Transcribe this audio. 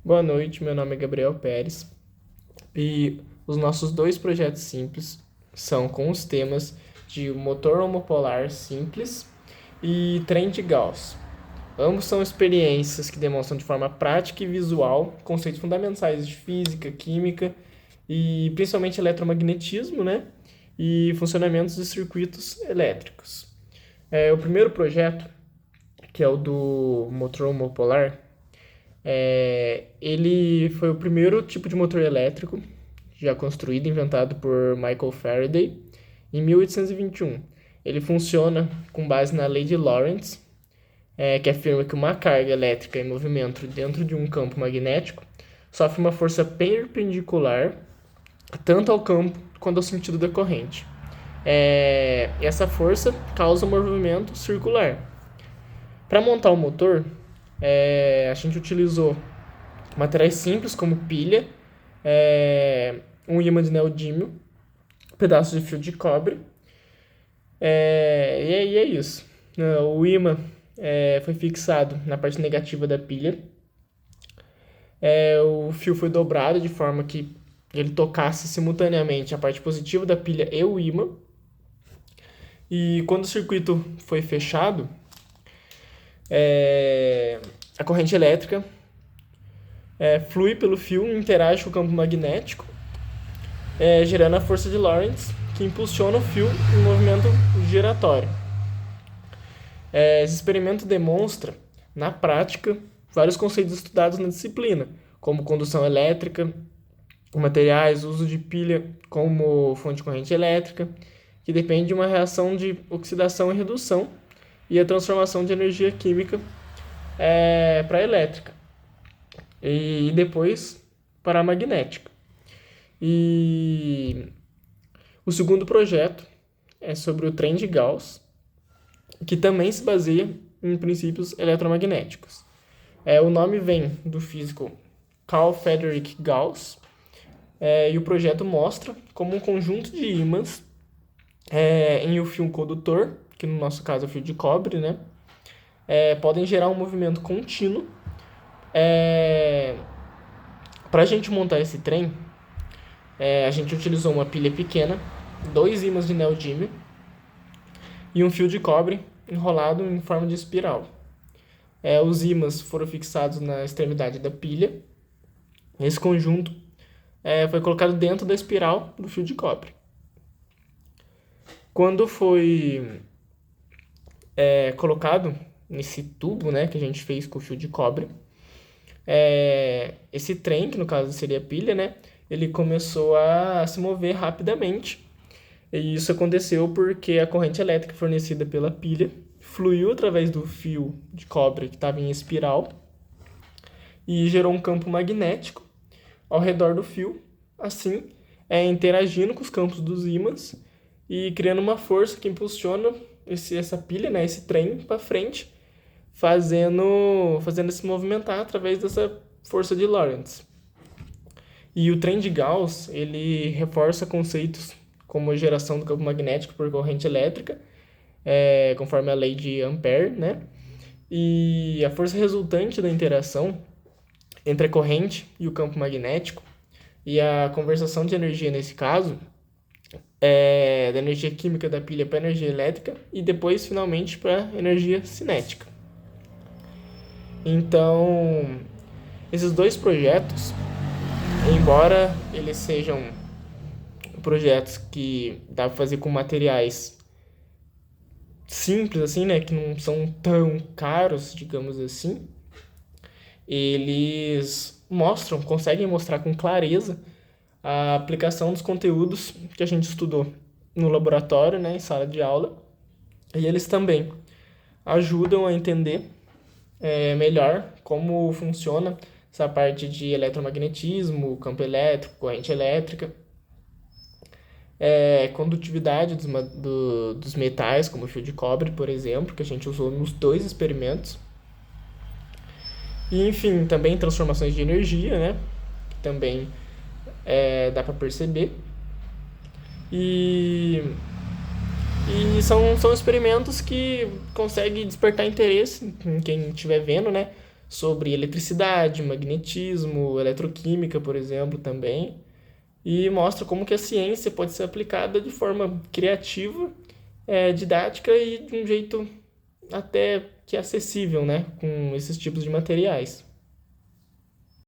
Boa noite, meu nome é Gabriel Pérez e os nossos dois projetos simples são com os temas de motor homopolar simples e trem de Gauss. Ambos são experiências que demonstram de forma prática e visual conceitos fundamentais de física, química e principalmente eletromagnetismo, né? E funcionamentos de circuitos elétricos. O primeiro projeto, que é o do motor homopolar, ele foi o primeiro tipo de motor elétrico já construído e inventado por Michael Faraday em 1821. Ele funciona com base na lei de Lorentz, que afirma que uma carga elétrica em movimento dentro de um campo magnético sofre uma força perpendicular tanto ao campo quanto ao sentido da corrente. Essa força causa um movimento circular. Para montar o motor, a gente utilizou materiais simples como pilha, um ímã de neodímio, pedaços de fio de cobre. E é isso. O ímã foi fixado na parte negativa da pilha. O fio foi dobrado de forma que ele tocasse simultaneamente a parte positiva da pilha e o ímã. E quando o circuito foi fechado, a corrente elétrica flui pelo fio e interage com o campo magnético, gerando a força de Lorentz, que impulsiona o fio em movimento giratório. Esse experimento demonstra, na prática, vários conceitos estudados na disciplina, como condução elétrica, materiais, uso de pilha como fonte de corrente elétrica, que depende de uma reação de oxidação e redução, e a transformação de energia química para elétrica, e depois para a magnética. E o segundo projeto é sobre o trem de Gauss, que também se baseia em princípios eletromagnéticos. O nome vem do físico Carl Friedrich Gauss, e o projeto mostra como um conjunto de ímãs em um fio condutor, que no nosso caso é o fio de cobre, né? Podem gerar um movimento contínuo. Para a gente montar esse trem, a gente utilizou uma pilha pequena, 2 ímãs de neodímio e um fio de cobre enrolado em forma de espiral. Os ímãs foram fixados na extremidade da pilha. Esse conjunto foi colocado dentro da espiral do fio de cobre. Quando foi colocado nesse tubo, né, que a gente fez com o fio de cobre, esse trem, que no caso seria a pilha, né, ele começou a se mover rapidamente. E isso aconteceu porque a corrente elétrica fornecida pela pilha fluiu através do fio de cobre que estava em espiral e gerou um campo magnético ao redor do fio, assim, interagindo com os campos dos ímãs e criando uma força que impulsiona essa pilha, né, esse trem para frente, fazendo se movimentar através dessa força de Lorentz. E o trem de Gauss, ele reforça conceitos como a geração do campo magnético por corrente elétrica, conforme a lei de Ampère, né? E a força resultante da interação entre a corrente e o campo magnético e a conversão de energia nesse caso, da energia química da pilha para energia elétrica e depois, finalmente, para energia cinética. Então, esses dois projetos, embora eles sejam projetos que dá para fazer com materiais simples, assim, né, que não são tão caros, digamos assim, eles conseguem mostrar com clareza a aplicação dos conteúdos que a gente estudou no laboratório, né, em sala de aula, e eles também ajudam a entender melhor como funciona essa parte de eletromagnetismo, campo elétrico, corrente elétrica, condutividade dos metais, como o fio de cobre, por exemplo, que a gente usou nos 2 experimentos. E, enfim, também transformações de energia, né? Que também dá para perceber. E são experimentos que conseguem despertar interesse em quem estiver vendo, né? sobre eletricidade, magnetismo, eletroquímica, por exemplo, também, e mostra como que a ciência pode ser aplicada de forma criativa, didática e de um jeito até que acessível, né, com esses tipos de materiais.